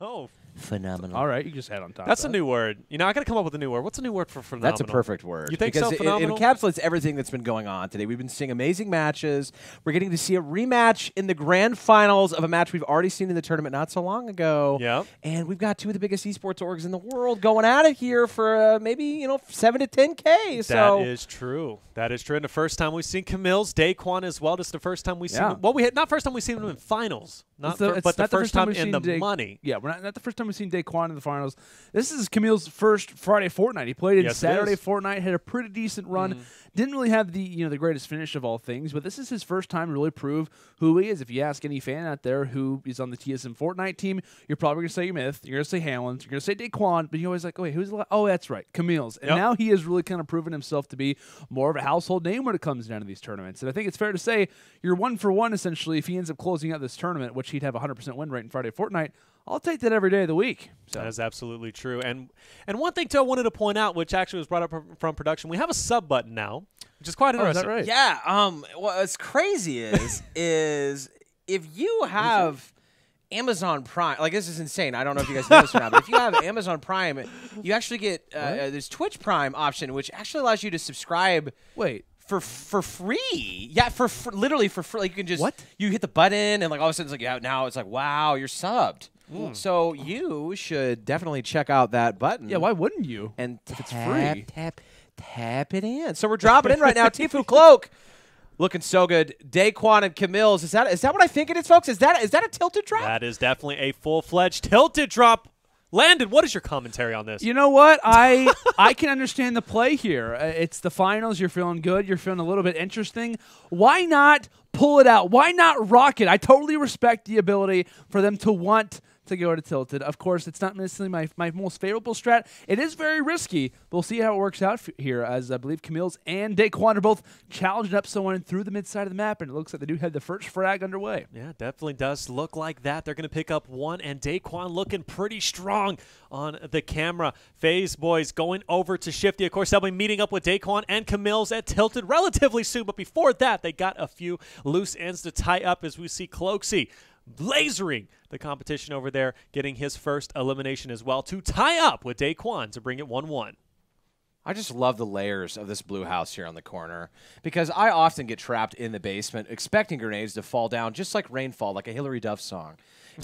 No. Phenomenal. All right, you just had on top. That's a new word. You know, I got to come up with a new word. What's a new word for phenomenal? That's a perfect word. You think because so? it Phenomenal? encapsulates everything that's been going on today. We've been seeing amazing matches. We're getting to see a rematch in the grand finals of a match we've already seen in the tournament not so long ago. Yep. And we've got two of the biggest esports orgs in the world going at it here for maybe 7 to 10K. So that is true. That is true. And the first time we've seen Camills, Daequan as well. This is the first time we've seen him. Well, not first time we've seen him in finals, but the first time in the money. Yeah, we're not the first time we've seen Daequan in the finals. This is Camille's first Friday Fortnite. He played in Saturday Fortnite, had a pretty decent run. Didn't really have the the greatest finish of all things, but this is his first time to really prove who he is. If you ask any fan out there who is on the TSM Fortnite team, you're probably going to say Myth, you're going to say Hamlin, you're going to say Daequan, but you're always like, wait, who's the oh, that's right, Camills. And now he has really kind of proven himself to be more of a household name when it comes down to these tournaments. And I think it's fair to say you're 1 for 1 essentially if he ends up closing out this tournament, which he'd have a 100% win rate in Friday Fortnite. I'll take that every day of the week. So. That is absolutely true. And one thing, too, I wanted to point out, which actually was brought up from production, we have a sub button now, which is quite interesting. Is that right? Yeah. What's crazy is if you have Amazon Prime, like this is insane. I don't know if you guys know this or not, but if you have Amazon Prime, you actually get this Twitch Prime option, which actually allows you to subscribe. Wait. For free, yeah, literally for free. Like you can just you hit the button and like all of a sudden it's like now it's like wow, you're subbed. So you should definitely check out that button. Yeah, why wouldn't you? And if it's free, tap it in. So we're dropping in right now. Tfue Cloak looking so good. Daequan and Camills. Is that what I think it is, folks? Is that a tilted drop? That is definitely a full-fledged tilted drop. Landon, what is your commentary on this? You know what? I can understand the play here. It's the finals. You're feeling good. You're feeling a little bit interesting. Why not pull it out? Why not rock it? I totally respect the ability for them to want to go to tilted. Of course, it's not necessarily my most favorable strat. It is very risky, but we'll see how it works out here, as I believe Camills and Daequan are both challenging up someone through the mid side of the map, and it looks like they do have the first frag underway. Yeah, definitely does look like that. They're going to pick up one, and Daequan looking pretty strong on the camera. FaZe boys going over to Shifty. Of course, they'll be meeting up with Daequan and Camills at tilted relatively soon, but before that, they got a few loose ends to tie up as we see Cloaksy lasering the competition over there, getting his first elimination as well to tie up with Daequan to bring it 1-1. I just love the layers of this blue house here on the corner because I often get trapped in the basement expecting grenades to fall down just like rainfall, like a Hillary Duff song.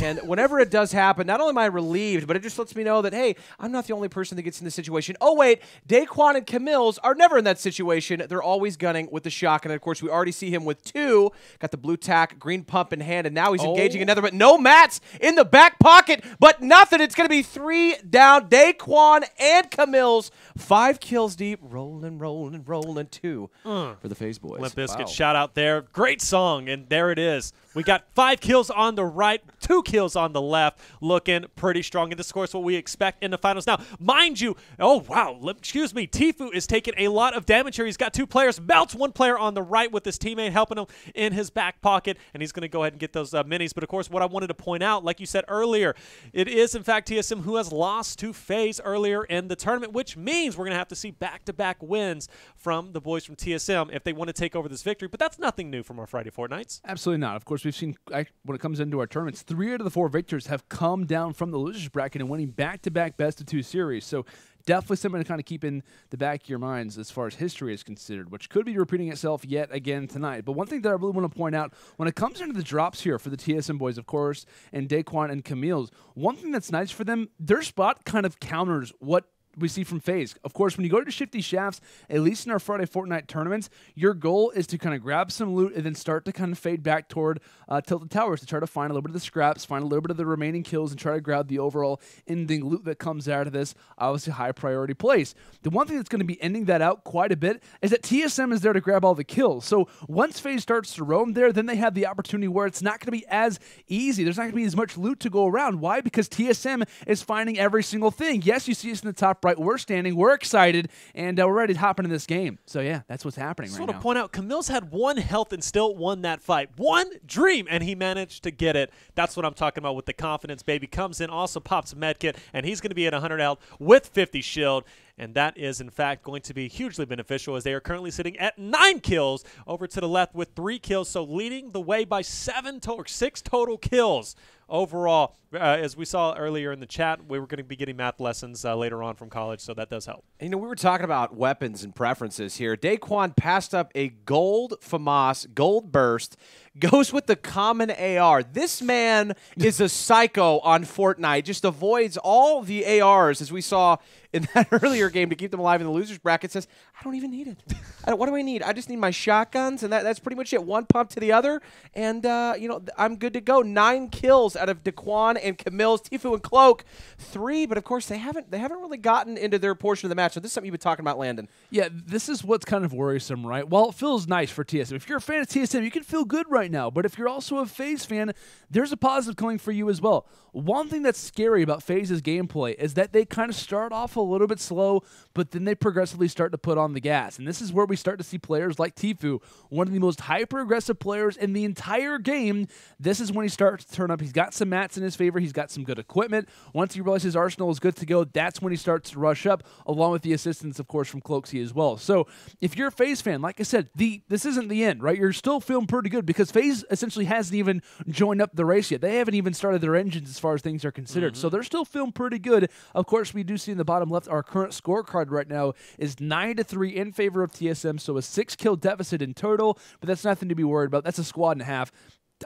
And whenever it does happen, not only am I relieved, but it just lets me know that, hey, I'm not the only person that gets in this situation. Oh, wait, Daequan and Camills are never in that situation. They're always gunning with the shotgun. And, of course, we already see him with 2. Got the blue tack, green pump in hand, and now he's engaging another. But no mats in the back pocket, but nothing. It's going to be 3 down. Daequan and Camills, 5 kills deep, rolling, 2 for the FaZe boys. Limp Bizkit shout out there. Great song, and there it is. We got 5 kills on the right, 2 kills on the left, looking pretty strong. And this, of course, what we expect in the finals. Now, mind you, oh, wow, excuse me, Tfue is taking a lot of damage here. He's got 2 players, melts 1 player on the right with his teammate helping him in his back pocket, and he's going to go ahead and get those minis. But, of course, what I wanted to point out, like you said earlier, it is, in fact, TSM who has lost to FaZe earlier in the tournament, which means we're going to have to see back-to-back wins from the boys from TSM if they want to take over this victory. But that's nothing new from our Friday Fortnites. Absolutely not. Of course, we've seen, when it comes into our tournaments, 3 out of the 4 victors have come down from the losers bracket and winning back-to-back best-of-2 series. So definitely something to kind of keep in the back of your minds as far as history is considered, which could be repeating itself yet again tonight. But one thing that I really want to point out, when it comes into the drops here for the TSM boys, of course, and Daequan and Camills, one thing that's nice for them, their spot kind of counters what we see from FaZe. Of course, when you go to Shifty Shafts, at least in our Friday Fortnite tournaments, your goal is to kind of grab some loot and then start to kind of fade back toward Tilted Towers to try to find a little bit of the scraps, find a little bit of the remaining kills, and try to grab the overall ending loot that comes out of this, obviously high priority place. The one thing that's going to be ending that out quite a bit is that TSM is there to grab all the kills. So once FaZe starts to roam there, then they have the opportunity where it's not going to be as easy. There's not going to be as much loot to go around. Why? Because TSM is finding every single thing. Yes, you see us in the top right. We're standing, we're excited, and we're ready to hop into this game. So yeah, that's what's happening right now. I want to point out, Camills had 1 health and still won that fight. 1 dream, and he managed to get it. That's what I'm talking about with the confidence, baby. Comes in, also pops a medkit, and he's going to be at 100 health with 50 shield. and that is, in fact, going to be hugely beneficial as they are currently sitting at 9 kills over to the left with 3 kills, so leading the way by 6 total kills. Overall, as we saw earlier in the chat, we were going to be getting math lessons later on from college, so that does help. You know, we were talking about weapons and preferences here. Daequan passed up a gold FAMAS, gold burst, goes with the common AR. This man is a psycho on Fortnite, just avoids all the ARs, as we saw in that earlier game to keep them alive in the losers bracket. Says, I don't even need it. What do I need? I just need my shotguns, and that's pretty much it. One pump to the other, and you know, I'm good to go. 9 kills out of Daequan and Camills, Tfue and Cloak, 3, but of course they haven't really gotten into their portion of the match. So this is something you've been talking about, Landon. Yeah, this is what's kind of worrisome, right? Well, it feels nice for TSM. If you're a fan of TSM, you can feel good right now. But if you're also a FaZe fan, there's a positive coming for you as well. One thing that's scary about FaZe's gameplay is that they kind of start off a little bit slow, but then they progressively start to put on the gas. And this is where we start to see players like Tfue, one of the most hyper-aggressive players in the entire game. This is when he starts to turn up. He's got some mats in his favor. He's got some good equipment. Once he realizes his arsenal is good to go, that's when he starts to rush up, along with the assistance, of course, from Cloaksy as well. So if you're a FaZe fan, like I said, this isn't the end, right? You're still feeling pretty good because FaZe essentially hasn't even joined up the race yet. They haven't even started their engines as far as things are considered. So they're still feeling pretty good. Of course, we do see in the bottom left our current scorecard right now is 9-3 in favor of TSM, so a 6-kill deficit in total, but that's nothing to be worried about. That's a squad and a half.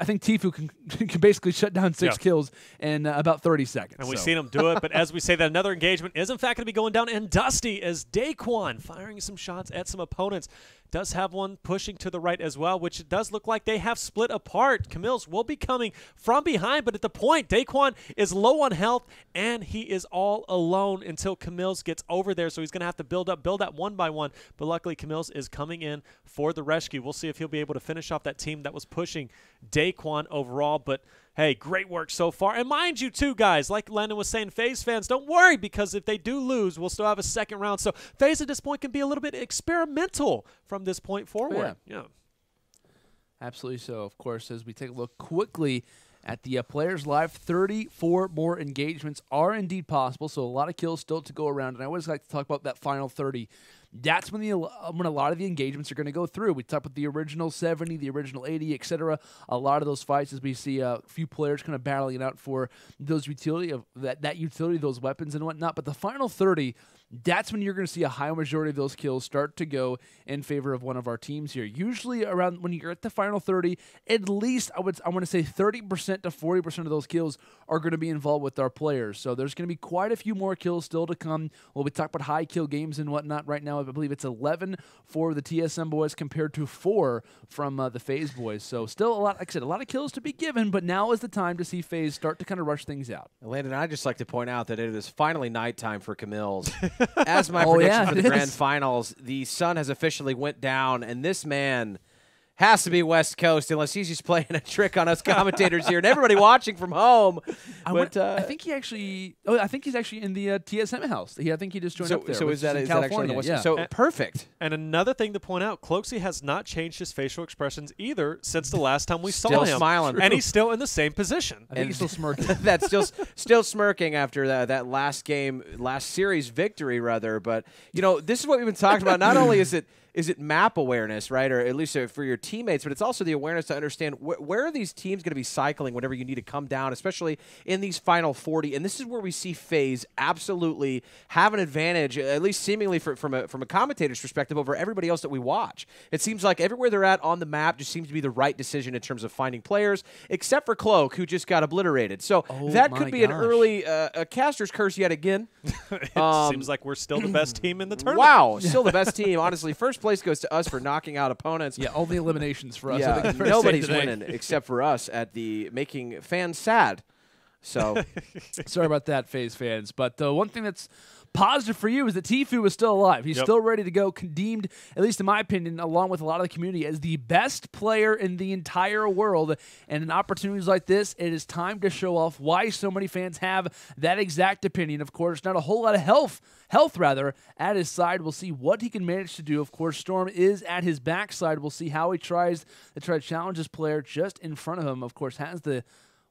I think Tfue can basically shut down 6 kills in about 30 seconds. And we've seen him do it, but as we say, that another engagement is in fact going to be going down, and Dusty as Daequan firing some shots at some opponents. Does have one pushing to the right as well, which it does look like they have split apart. Camills will be coming from behind, but at the point, Daequan is low on health, and he is all alone until Camills gets over there, so he's going to have to build up one by one, but luckily Camills is coming in for the rescue. We'll see if he'll be able to finish off that team that was pushing Daequan overall, but hey, great work so far. And mind you, too, guys, like Landon was saying, FaZe fans, don't worry, because if they do lose, we'll still have a second round. So FaZe at this point can be a little bit experimental from this point forward. Yeah. Absolutely so. Of course, as we take a look quickly at the Players Live, 34 more engagements are indeed possible, so a lot of kills still to go around. And I always like to talk about that final 30. That's when a lot of the engagements are going to go through. We talked about the original 70, the original 80, etc. A lot of those fights as we see a few players kind of battling it out for those utility of that utility, those weapons and whatnot. But the final 30, that's when you're going to see a high majority of those kills start to go in favor of one of our teams here. Usually around when you're at the final 30, at least I want to say 30% to 40% of those kills are going to be involved with our players. So there's going to be quite a few more kills still to come. We'll be talking about high kill games and whatnot right now. I believe it's 11 for the TSM boys compared to 4 from the FaZe boys. So still a lot, like I said, a lot of kills to be given, but now is the time to see FaZe start to kind of rush things out. Landon, I'd just like to point out that it is finally nighttime for Camills. As my prediction for the grand finals, the sun has officially went down, and this man has to be West Coast unless he's just playing a trick on us commentators here and everybody watching from home. I think he actually. Oh, I think he's actually in the TSM house. I think he just joined up there. So is that actually on the West Coast? So perfect. And another thing to point out, Cloaksy has not changed his facial expressions either since the last time we saw him. Still smiling, and he's still in the same position. I think he's still smirking. That's still smirking after that last series victory, rather. But you know, this is what we've been talking about. Not only is it map awareness, right, or at least for your teammates, but it's also the awareness to understand where are these teams going to be cycling whenever you need to come down, especially in these final 40. And this is where we see FaZe absolutely have an advantage, at least seemingly from a commentator's perspective, over everybody else that we watch. It seems like everywhere they're at on the map just seems to be the right decision in terms of finding players, except for Cloak, who just got obliterated. So that could be an early caster's curse yet again. It seems like we're still the best team in the tournament. Wow, still the best team. Honestly, first place goes to us for knocking out opponents. Yeah, only eliminations for us. Yeah, nobody's winning except for us at the making fans sad. So sorry about that, FaZe fans. But one thing that's positive for you is that Tfue is still alive. He's still ready to go, deemed, at least in my opinion, along with a lot of the community, as the best player in the entire world. And in opportunities like this, it is time to show off why so many fans have that exact opinion. Of course, not a whole lot of health at his side. We'll see what he can manage to do. Of course, Storm is at his backside. We'll see how he tries to challenge his player just in front of him. Of course, has the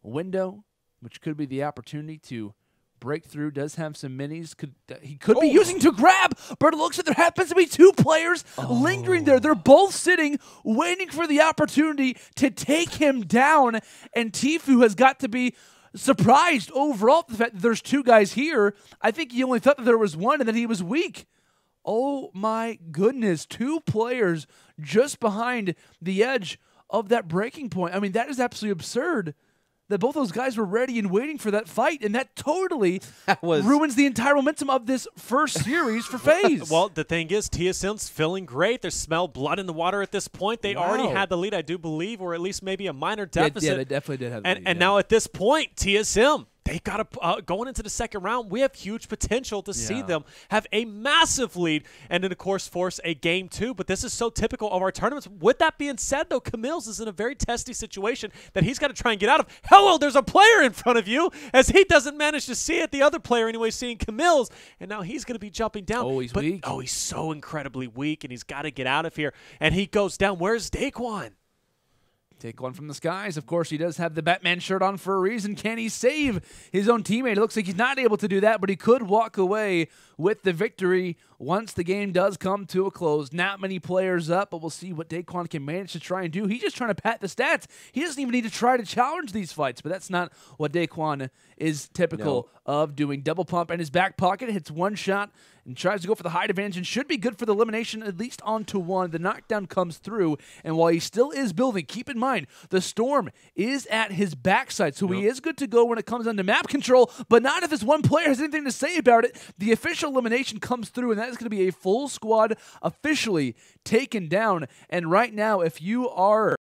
window, which could be the opportunity to Breakthrough does have some minis. He could be using to grab, but it looks like there happens to be 2 players lingering there. They're both sitting, waiting for the opportunity to take him down, and Tfue has got to be surprised overall at the fact that there's 2 guys here. I think he only thought that there was 1 and that he was weak. Oh my goodness, 2 players just behind the edge of that breaking point. I mean, that is absolutely absurd that both those guys were ready and waiting for that fight, and that totally ruins the entire momentum of this first series for FaZe. Well, the thing is, TSM's feeling great. They smell blood in the water at this point. They already had the lead, I do believe, or at least maybe a minor deficit. Yeah, they definitely did have the lead. And now at this point, TSM, they got to going into the second round. We have huge potential to see them have a massive lead, and then of course force a game 2. But this is so typical of our tournaments. With that being said, though, Camills is in a very testy situation that he's got to try and get out of. Hello, there's a player in front of you, as he doesn't manage to see it. The other player anyway, seeing Camills, and now he's going to be jumping down. Oh, he's weak. Oh, he's so incredibly weak, and he's got to get out of here. And he goes down. Where's Daequan? Daequan from the skies. Of course, he does have the Batman shirt on for a reason. Can he save his own teammate? It looks like he's not able to do that, but he could walk away with the victory once the game does come to a close. Not many players up, but we'll see what Daequan can manage to try and do. He's just trying to pat the stats. He doesn't even need to try to challenge these fights, but that's not what Daequan is typical of doing. Double pump in his back pocket, hits 1 shot, and tries to go for the height advantage, and should be good for the elimination, at least onto 1. The knockdown comes through, and while he still is building, keep in mind, the Storm is at his backside, so he is good to go when it comes down to map control, but not if this one player has anything to say about it. The official elimination comes through, and that is going to be a full squad officially taken down. And right now, if you are